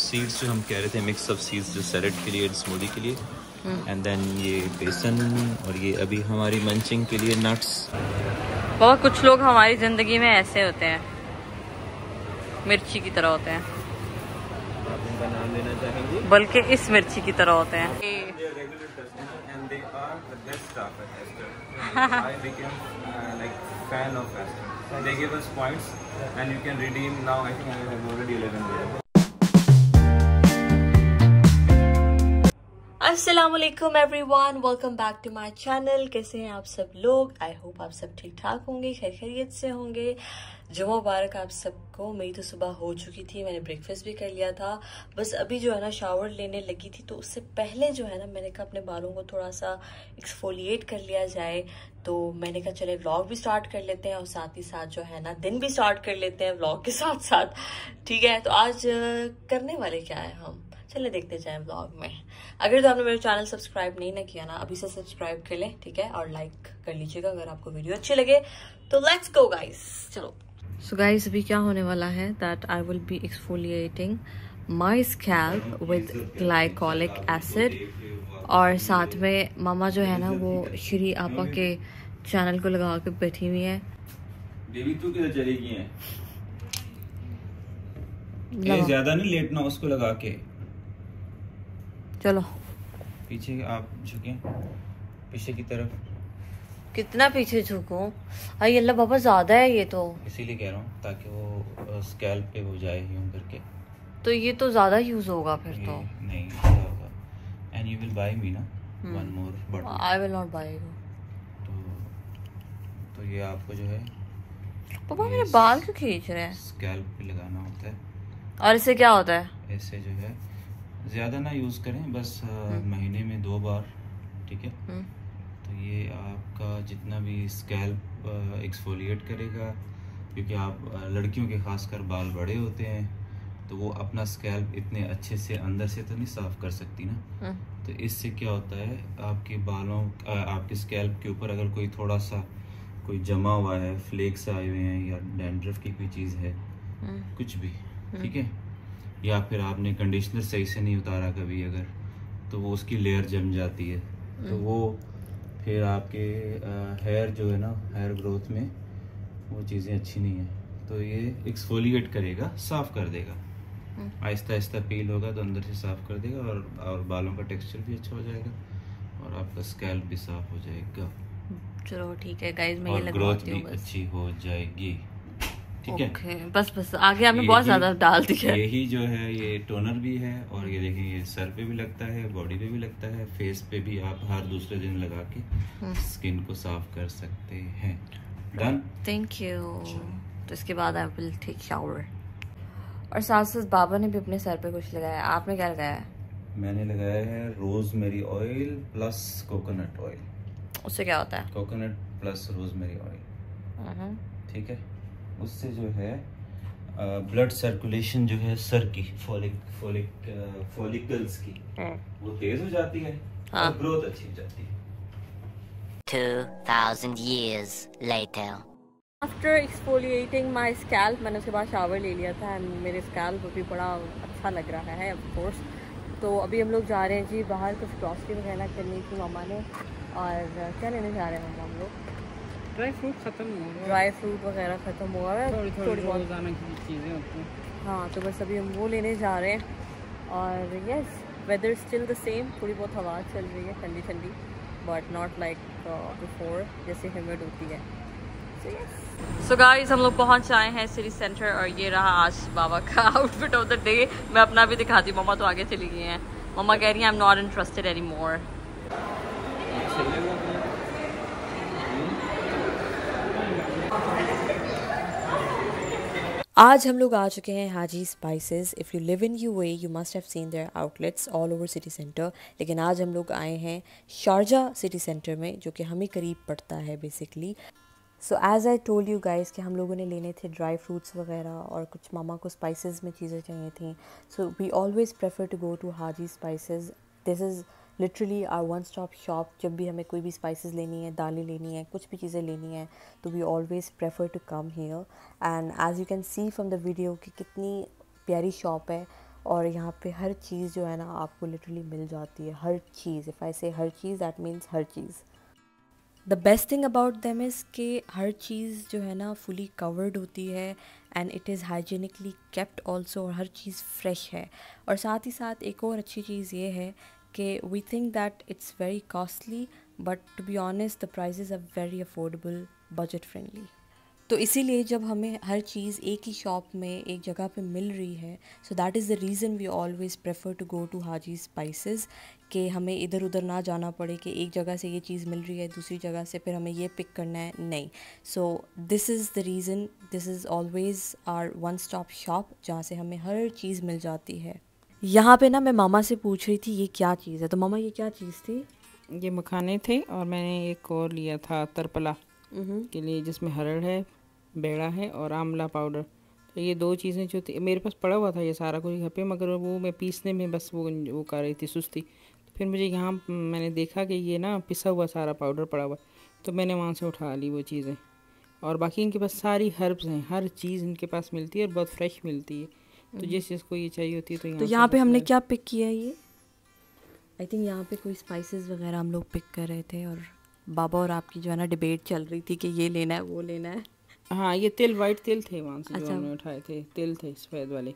Seeds जो हम कह रहे थे, मिक्स ऑफ सीड्स जो सैलेड के लिए, स्मूदी के लिए, एंड देन ये बेसन, और ये अभी हमारी मंचिंग के लिए नट्स। बहुत कुछ लोग हमारी ज़िंदगी में ऐसे होते हैं, मिर्ची की तरह होते हैं। आप उनका नाम लेना चाहेंगे? बल्कि इस मिर्ची की तरह होते हैं। They give us points and you can redeem now. I think I have already 11 there. अस्सलामुअलैकुम everyone, welcome back to my channel. कैसे हैं आप सब लोग? आई होप आप सब ठीक ठाक होंगे, खैर खैरियत से होंगे। जुम्मा मुबारक आप सबको। मेरी तो सुबह हो चुकी थी, मैंने ब्रेकफास्ट भी कर लिया था। बस अभी जो है ना शावर लेने लगी थी, तो उससे पहले जो है ना मैंने कहा अपने बालों को थोड़ा सा एक्सफोलिएट कर लिया जाए। तो मैंने कहा चले व्लॉग भी स्टार्ट कर लेते हैं और साथ ही साथ जो है ना दिन भी स्टार्ट कर लेते हैं व्लॉग के साथ साथ। ठीक है, तो आज करने वाले क्या है हम, चले देखते जाएं व्लॉग में। अगर तो आपने मेरा चैनल सब्सक्राइब नहीं ना किया ना, अभी से सब्सक्राइब कर लें, ठीक है, और लाइक कर लीजिएगा अगर आपको वीडियो अच्छी लगे तो। लेट्स गो गाइस, चलो। सो गाइस, अभी क्या होने वाला है that I will be exfoliating my scalp with glycolic acid, और साथ में मामा जो है ना वो श्री आपा के चैनल को लगा के बैठी हुई है। बेबी तू किधर चली गई है? ज्यादा नहीं लेटना, उसको लगा के चलो। पीछे आप झुके, पीछे की तरफ। कितना पीछे झुकूं? अरे अल्लाह बाबा, ज्यादा है ये तो। इसीलिए कह रहा हूँ ताकि वो स्कैल्प पे हो जाए यूं करके। तो ये तो ज्यादा यूज होगा फिर तो। नहीं होगा। And you will buy me ना one more bottle. I will not buy. तो ये आपको जो है पापा मेरे बाल क्यों खींच रहे हैं? स्कैल्प पे लगाना होता है। और इससे क्या होता है? ऐसे जो है ज़्यादा ना यूज़ करें, बस महीने में 2 बार, ठीक है। तो ये आपका जितना भी स्कैल्प एक्सफोलिएट करेगा, क्योंकि आप लड़कियों के खासकर बाल बड़े होते हैं तो वो अपना स्कैल्प इतने अच्छे से अंदर से तो नहीं साफ़ कर सकती ना। तो इससे क्या होता है, आपके बालों आपके स्कैल्प के ऊपर अगर कोई थोड़ा सा कोई जमा हुआ है, फ्लेक्स आए हुए हैं या डैंड्रफ की कोई चीज़ है, कुछ भी, ठीक है, या फिर आपने कंडीशनर सही से नहीं उतारा कभी अगर, तो वो उसकी लेयर जम जाती है। तो वो फिर आपके हेयर जो है ना, हेयर ग्रोथ में वो चीज़ें अच्छी नहीं है। तो ये एक्सफोलिएट करेगा, साफ़ कर देगा, आहिस्ता आहिस्ता पील होगा तो अंदर से साफ़ कर देगा, और बालों का टेक्सचर भी अच्छा हो जाएगा और आपका स्कैल्प भी साफ़ हो जाएगा। चलो ठीक है गाइस, मैं ये और ग्रोथ भी अच्छी हो जाएगी, ठीक है। बस आगे आपने बहुत ज्यादा डाल दिया। यही जो है ये टोनर भी है, और ये देखें ये सर पे भी लगता है, बॉडी पे भी लगता है, फेस पे भी आप हर दूसरे दिन लगा के स्किन को साफ कर सकते हैं। Done, thank you. तो इसके बाद आई विल टेक शावर। और साथ साथ बाबा ने भी अपने सर पे कुछ लगाया। आपने क्या लगाया है? मैंने लगाया है rosemary oil plus coconut oil. उससे क्या होता है? कोकोनट प्लस रोजमेरी ऑयल, ठीक है। उससे जो है ब्लड सर्कुलेशन जो है सर की फॉलिकल्स की वो तेज हो जाती है, और ग्रोथ अच्छी हो जाती है। 2000 years later. After exfoliating my scalp, मैंने उसके बाद शावर ले लिया था एंड मेरे स्कैल्प भी बड़ा अच्छा लग रहा है ऑफ कोर्स। तो अभी हम लोग जा रहे हैं जी बाहर, कुछ ग्रॉसरी वगैरह करनी थी मामा ने। और क्या लेने जा रहे हैं हम लोग? ड्राई फ्रूट खत्म हो गया, ड्राई फ्रूट वगैरह ख़त्म हुआ है, थोड़ी बहुत रोज़ाना की चीज़ें होती हैं। हाँ, तो बस अभी हम वो लेने जा रहे हैं। और yes, weather still the same, थोड़ी बहुत हवा चल रही है ठंडी ठंडी, बट नॉट लाइक बिफोर जैसे ह्यूमिड होती है। सो गाइस, हम लोग पहुंच आए हैं सिटी सेंटर, और ये रहा आज बाबा का आउटफिट ऑफ द डे। मैं अपना भी दिखाती हूँ, मम्मा तो आगे चली गई हैं। मम्मा कह रही हैं I am not interested any more. आज हम लोग आ चुके हैं Haji Spices. If you live in UAE you must have seen their outlets all over city centre, लेकिन आज हम लोग आए हैं शारजा सिटी सेंटर में, जो कि हमें करीब पड़ता है basically. So as I told you guys कि हम लोगों ने लेने थे ड्राई फ्रूट्स वगैरह, और कुछ मामा को स्पाइसेस में चीज़ें चाहिए थी। So we always prefer to go to Haji spices. This is literally our one stop shop. जब भी हमें कोई भी स्पाइसेस लेनी है, दालें लेनी है, कुछ भी चीज़ें लेनी है, तो we always prefer to come here. And as you can see from the video कि कितनी प्यारी शॉप है, और यहाँ पे हर चीज़ जो है ना आपको लिटरली मिल जाती है, हर चीज़। इफ़ आई से हर चीज़ दैट मीन्स हर चीज़। The best thing about them is कि हर चीज़ जो है ना फुली कवर्ड होती है and it is hygienically kept also, और हर चीज़ फ्रेश है। और साथ ही साथ एक और अच्छी चीज़ ये है कि we think that it's very costly, but to be honest the prices are very affordable, budget friendly. तो इसीलिए जब हमें हर चीज़ एक ही शॉप में एक जगह पे मिल रही है, so that is the reason we always prefer to go to Haji spices, कि हमें इधर उधर ना जाना पड़े कि एक जगह से ये चीज़ मिल रही है, दूसरी जगह से फिर हमें ये पिक करना है, नहीं। So this is the reason, this is always our one stop shop, जहाँ से हमें हर चीज़ मिल जाती है। यहाँ पे ना मैं मामा से पूछ रही थी ये क्या चीज़ है, तो मामा ये क्या चीज़ थी? ये मखाने थे और मैंने एक और लिया था तरपला के लिए, जिसमें हरड़ है, बेड़ा है और आंवला पाउडर। तो ये 2 चीज़ें जो थी, मेरे पास पड़ा हुआ था ये सारा कुछ घर पे, मगर वो मैं पीसने में बस वो कर रही थी सुस्ती। तो फिर मुझे यहाँ मैंने देखा कि ये ना पिसा हुआ सारा पाउडर पड़ा हुआ, तो मैंने वहाँ से उठा ली वो चीज़ें। और बाकी इनके पास सारी हर्ब्स हैं, हर चीज़ इनके पास मिलती है और बहुत फ्रेश मिलती है। तो जिस चीज़ को ये चाहिए होती है तो यहाँ पे हमने क्या पिक किया है? ये आई थिंक यहाँ पे कोई स्पाइसेस वगैरह हम लोग पिक कर रहे थे, और बाबा और आपकी जो है ना डिबेट चल रही थी कि ये लेना है वो लेना है। हाँ, ये तिल, वाइट तिल थे वहाँ से जो हमने उठाए थे, तिल थे सफ़ेद वाले।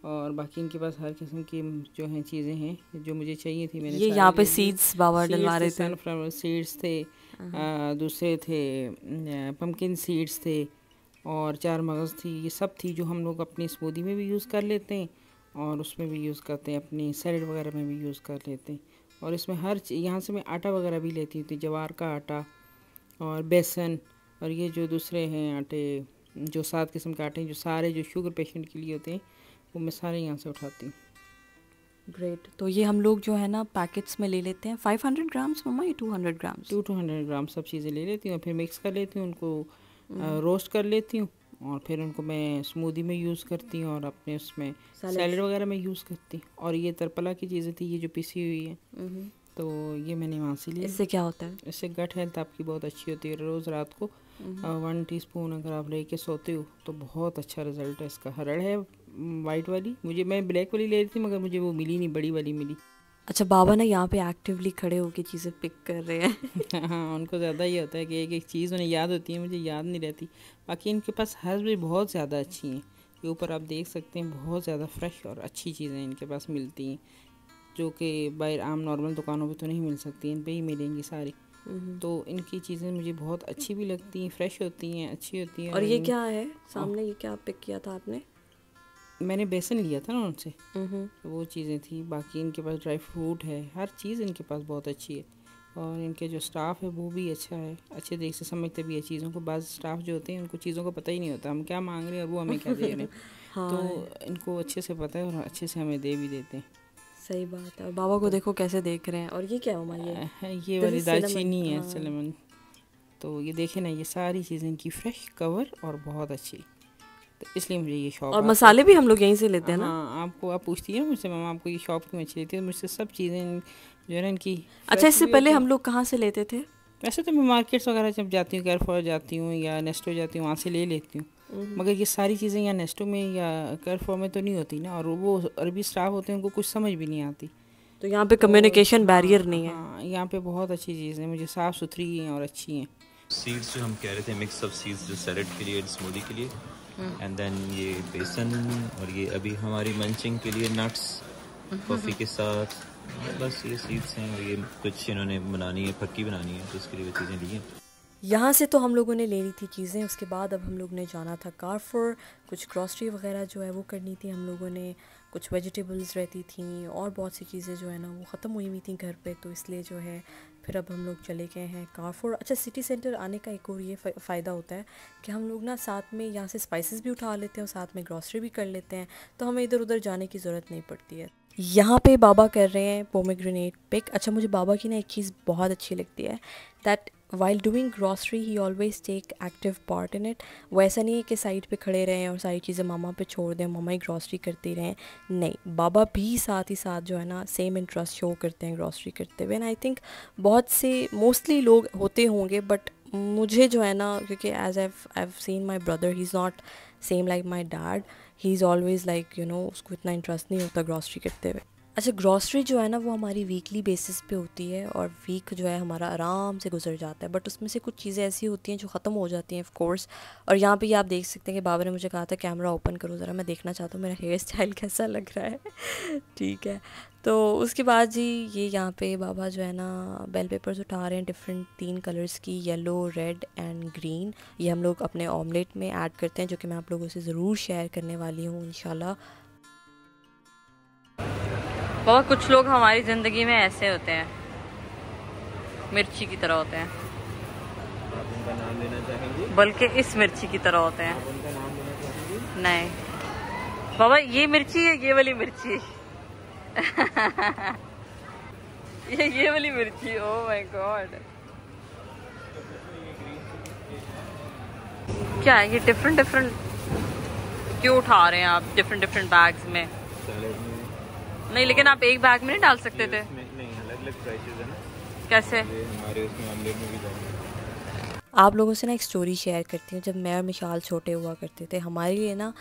और बाकी इनके पास हर किस्म की जो हैं चीज़ें हैं जो मुझे चाहिए थी। मैंने ये यहाँ पे सीड्स बाबा डलवा रहे थे, सनफ्लावर सीड्स थे, दूसरे थे पम्पकिन सीड्स थे, और 4 मगज़ थी। ये सब थी जो हम लोग अपनी स्मूदी में भी यूज़ कर लेते हैं और उसमें भी यूज़ करते हैं, अपनी सैलड वगैरह में भी यूज़ कर लेते हैं। और इसमें हर यहाँ से मैं आटा वगैरह भी लेती थी, जवार का आटा और बेसन, और ये जो दूसरे हैं आटे, जो 7 किस्म के आटे हैं, जो सारे जो शुगर पेशेंट के लिए होते हैं, वो मैं सारे यहाँ से उठाती हूँ। ग्रेट। तो ये हम लोग जो है ना पैकेट्स में ले लेते हैं 500 ग्राम्स मम्मा, ये 200 ग्राम्स? 200 ग्राम सब चीज़ें ले लेती हूँ, फिर मिक्स कर लेती हूँ, उनको रोस्ट कर लेती हूँ, और फिर उनको मैं स्मूदी में यूज़ करती हूँ और अपने उसमें सैलड वगैरह में यूज़ करती हूँ। और ये तरपला की चीज़ें थी, ये जो पिसी हुई है, तो ये मैंने वहाँ से लिया। इससे क्या होता है? इससे गट हेल्थ आपकी बहुत अच्छी होती है। रोज़ रात को 1 टीस्पून अगर आप लेके सोते हो तो बहुत अच्छा रिजल्ट है इसका। हरड़ है वाइट वाली, मैं ब्लैक वाली ले रही थी, मगर मुझे वो मिली नहीं, बड़ी वाली मिली। अच्छा, बाबा ना यहाँ पे एक्टिवली खड़े होके चीज़ें पिक कर रहे हैं। हाँ, उनको ज़्यादा ये होता है कि एक एक चीज़ उन्हें याद होती है, मुझे याद नहीं रहती। बाकी इनके पास हर्ब्स भी बहुत ज़्यादा अच्छी हैं, ये ऊपर आप देख सकते हैं, बहुत ज़्यादा फ्रेश और अच्छी चीज़ें इनके पास मिलती हैं, जो कि बाहर आम नॉर्मल दुकानों पे तो नहीं मिल सकती, इन पे ही मिलेंगी सारी। तो इनकी चीज़ें मुझे बहुत अच्छी भी लगती हैं, फ्रेश होती हैं, अच्छी होती हैं। और ये क्या है सामने, ये क्या पिक किया था आपने? मैंने बेसन लिया था ना उनसे, तो वो चीज़ें थी। बाकी इनके पास ड्राई फ्रूट है, हर चीज़ इनके पास बहुत अच्छी है। और इनके जो स्टाफ है वो भी अच्छा है, अच्छे तरीके से समझते भी है चीज़ों को। बाज़ स्टाफ जो होते हैं उनको चीज़ों का पता ही नहीं होता, हम क्या मांग रहे हैं और वो हमें क्या दे रहे हैं। हाँ। तो इनको अच्छे से पता है और अच्छे से हमें दे भी देते हैं। सही बात है। और बाबा को देखो कैसे देख रहे हैं। और ये क्या हुआ? ये वाली दालचीनी है, सिनेमन। तो ये देखें ना, ये सारी चीज़ें इनकी फ्रेश, कवर और बहुत अच्छी, तो इसलिए मुझे ये शॉप। और मसाले भी हम लोग यहीं से लेते हैं ना? हाँ, आप पूछती है मुझसे, मामा आपको ये शॉप क्यों अच्छी लेती है, मुझसे सब चीज़ें जो है ना इनकी। अच्छा, इससे पहले हम लोग कहाँ से लेते थे? वैसे तो मैं मार्केट्स वगैरह जब जाती हूँ, केयरफॉर जाती हूँ या नेस्टो जाती हूँ, वहाँ से ले लेती हूँ। मगर ये सारी चीज़ें या नेस्टो में या केयरफॉर में तो नहीं होती ना, और वो अरबी स्टाफ होते हैं, उनको कुछ समझ भी नहीं आती। तो यहाँ पे कम्युनिकेशन बैरियर नहीं है। हाँ, यहाँ पे बहुत अच्छी चीज़ें मुझे साफ़ सुथरी हैं और अच्छी हैं। सीड्स जो हम कह रहे थे, मिक्स ऑफ सीड्स, जो सैलेड के लिए, स्मूदी के लिए, एंड देन ये बेसन, और ये अभी हमारी मंचिंग के लिए नट्स कॉफ़ी के साथ, बस ये सीड्स हैं। और ये कुछ इन्होंने बनानी है, फक्की बनानी है, तो उसके लिए वो चीज़ें ली हैं। यहाँ से तो हम लोगों ने ले ली थी चीज़ें। उसके बाद अब हम लोग ने जाना था कारफोर, कुछ ग्रॉसरी वगैरह जो है वो करनी थी हम लोगों ने, कुछ वेजिटेबल्स रहती थी और बहुत सी चीज़ें जो है ना वो ख़त्म हुई हुई थी घर पे, तो इसलिए जो है फिर अब हम लोग चले गए हैं कारफोर। अच्छा, सिटी सेंटर आने का एक और ये फ़ायदा होता है कि हम लोग ना साथ में यहाँ से स्पाइसेस भी उठा लेते हैं और साथ में ग्रॉसरी भी कर लेते हैं, तो हमें इधर उधर जाने की ज़रूरत नहीं पड़ती है। यहाँ पे बाबा कर रहे हैं पोमेग्रेनेट पिक। अच्छा, मुझे बाबा की ना एक चीज़ बहुत अच्छी लगती है, that while doing grocery he always take active part in it. वो ऐसा नहीं है कि साइड पे खड़े रहें और सारी चीज़ें मामा पे छोड़ दें, मामा ही ग्रॉसरी करते रहें, नहीं, बाबा भी साथ ही साथ जो है ना सेम इंटरेस्ट शो करते हैं ग्रॉसरी करते हुए। एंड आई थिंक बहुत से मोस्टली लोग होते होंगे, बट मुझे जो है ना, क्योंकि as I have seen my brother, he is not same like my dad, he is always like you know, उसको इतना इंटरेस्ट नहीं होता ग्रॉसरी करते हुए। अच्छा, ग्रॉसरी जो है ना वो हमारी वीकली बेसिस पे होती है और वीक जो है हमारा आराम से गुजर जाता है, बट उसमें से कुछ चीज़ें ऐसी होती हैं जो ख़त्म हो जाती हैं ऑफ कोर्स। और यहाँ पे आप देख सकते हैं कि बाबा ने मुझे कहा था कैमरा ओपन करो ज़रा, मैं देखना चाहता हूँ मेरा हेयर स्टाइल कैसा लग रहा है। ठीक है, तो उसके बाद जी ये यहाँ पे बाबा जो है ना बेल पेपर्स उठा रहे हैं डिफरेंट 3 कलर्स की, येलो, रेड एंड ग्रीन। ये हम लोग अपने ऑमलेट में ऐड करते हैं, जो कि मैं आप लोगों से ज़रूर शेयर करने वाली हूँ इंशाल्लाह। बाबा कुछ लोग हमारी ज़िंदगी में ऐसे होते हैं, मिर्ची की तरह होते हैं। आप उनका नाम लेना चाहेंगे? बल्कि इस मिर्ची की तरह होते हैं। आप उनका नाम लेना चाहेंगे? नहीं बाबा, ये मिर्ची है, ये वाली मिर्ची। ये वाली मिर्ची। ओह माय गॉड, क्या है ये? डिफरेंट क्यों उठा रहे हैं आप डिफरेंट बैग्स में? सैलेड में नहीं, लेकिन आप एक बैग में नहीं डाल सकते थे। नहीं, अलग-अलग प्राइसेस है ना। कैसे? ये हमारे उसमें ऑमलेट में भी जाएंगे। आप लोगों से ना एक स्टोरी शेयर करती हूँ। जब मैं और मिशाल छोटे हुआ करते थे, हमारे लिए ना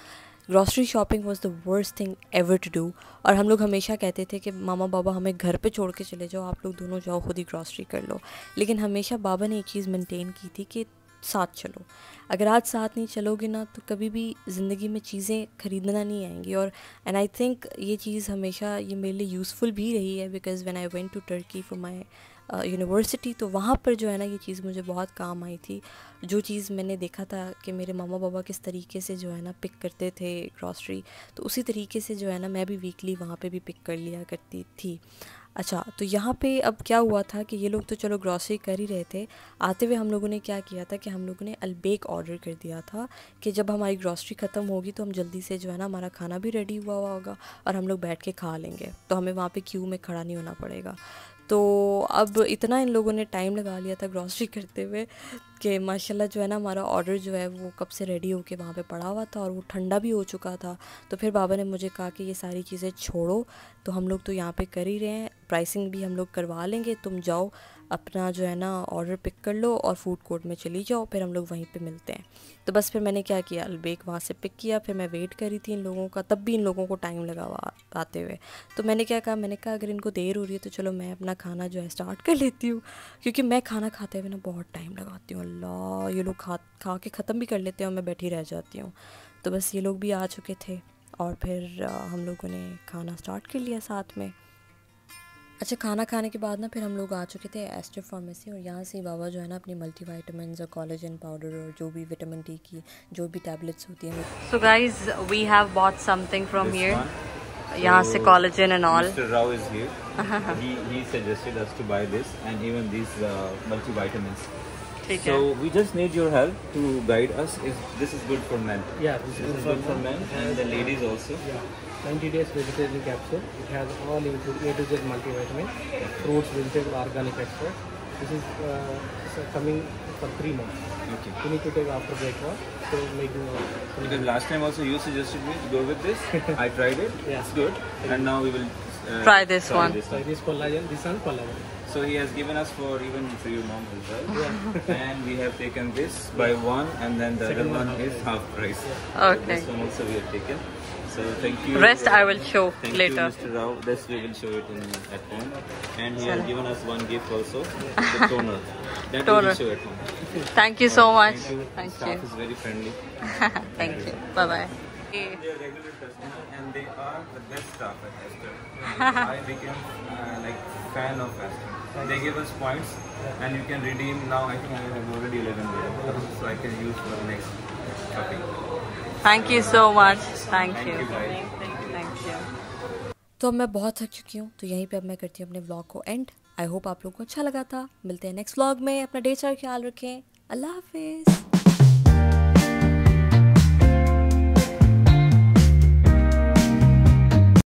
grocery shopping was the worst thing ever to do. और हम लोग हमेशा कहते थे कि मामा बाबा हमें घर पे छोड़ के चले जाओ, आप लोग दोनों जाओ खुद ही ग्रॉसरी कर लो। लेकिन हमेशा बाबा ने एक चीज़ मेंटेन की थी कि साथ चलो। अगर आज साथ नहीं चलोगे ना तो कभी भी ज़िंदगी में चीज़ें ख़रीदना नहीं आएंगी। और एंड आई थिंक ये चीज़ हमेशा ये मेरे लिए यूज़फुल भी रही है, because when I went to Turkey for my university, तो वहाँ पर जो है ना ये चीज़ मुझे बहुत काम आई थी। जो चीज़ मैंने देखा था कि मेरे मामा बाबा किस तरीके से जो है ना पिक करते थे ग्रॉसरी, तो उसी तरीके से जो है ना मैं भी वीकली वहाँ पे भी पिक कर लिया करती थी। अच्छा, तो यहाँ पे अब क्या हुआ था कि ये लोग तो चलो ग्रॉसरी कर ही रहे थे। आते हुए हम लोगों ने क्या किया था कि हम लोगों ने अलबेक ऑर्डर कर दिया था कि जब हमारी ग्रॉसरी ख़त्म होगी तो हम जल्दी से जो है ना हमारा खाना भी रेडी हुआ होगा और हम लोग बैठ के खा लेंगे, तो हमें वहाँ पे क्यू में खड़ा नहीं होना पड़ेगा। तो अब इतना इन लोगों ने टाइम लगा लिया था ग्रॉसरी करते हुए कि माशाल्लाह जो है ना हमारा ऑर्डर जो है वो कब से रेडी होके वहाँ पे पड़ा हुआ था और वो ठंडा भी हो चुका था। तो फिर बाबा ने मुझे कहा कि ये सारी चीज़ें छोड़ो, तो हम लोग तो यहाँ पे कर ही रहे हैं, प्राइसिंग भी हम लोग करवा लेंगे, तुम जाओ अपना जो है ना ऑर्डर पिक कर लो और फूड कोर्ट में चली जाओ, फिर हम लोग वहीं पे मिलते हैं। तो बस फिर मैंने क्या किया, अलबेक वहाँ से पिक किया। फिर मैं वेट कर रही थी इन लोगों का, तब भी इन लोगों को टाइम लगा आते हुए। तो मैंने क्या कहा, मैंने कहा अगर इनको देर हो रही है तो चलो मैं अपना खाना जो है स्टार्ट कर लेती हूँ, क्योंकि मैं खाना खाते हुए ना बहुत टाइम लगाती हूँ। अल्लाह, ये लोग खा के ख़त्म भी कर लेते हैं और मैं बैठी रह जाती हूँ। तो बस ये लोग भी आ चुके थे और फिर हम लोगों ने खाना स्टार्ट कर लिया साथ में। अच्छा, खाना खाने के बाद ना फिर हम लोग आ चुके थे एस्टर फार्मेसी, और यहाँ से बाबा जो है ना अपनी मल्टीविटामिन्स और कोलेजन पाउडर और जो भी विटामिन डी की जो भी टैबलेट्स होती हैं। So guys, we have bought something from here, यहाँ से collagen and all. Mr. Rao is here. He suggested us to buy this and even these multivitamins. So we just need your help to guide us. This is good for men. Yeah, This is good for men and the ladies also. Yeah, 90 days vegetarian capsule. It has all include A to Z multivitamin, fruits, vegetables, organic extract. This is coming for 3 months. Okay. You need to take after breakfast. So making Because last time also you suggested me to go with this. I tried it. Yeah. It's good. And now we will Try this one. so this collagen, this one collagen. So he has given us for even for your mom as well. And we have taken this by one, and then the other Second one one is half price. Okay. This one also we have taken. So thank you. Rest I will show Thank later. you, Mr. Rao. This we will show it at home. And he has given us one gift also, the toner. That we Toner. will show at home. Thank you so much. Thank you. Staff is very friendly. Thank you. Bye bye. They are regular customers and they are the best staff at Esther. I became like fan of Esther. They give us points and you can redeem. Now I think I have already 11 there, so I can use for the next shopping. Thank you so much. Thank you. you guys. Thank you. तो अब मैं बहुत थक चुकी हूँ, तो यहीं पे अब मैं करती हूँ अपने व्लॉग को एंड। आई होप आप लोगों को अच्छा लगा था। मिलते हैं नेक्स्ट व्लॉग में। अपना ढेर सारा ख्याल रखें। अल्लाह हाफिज़।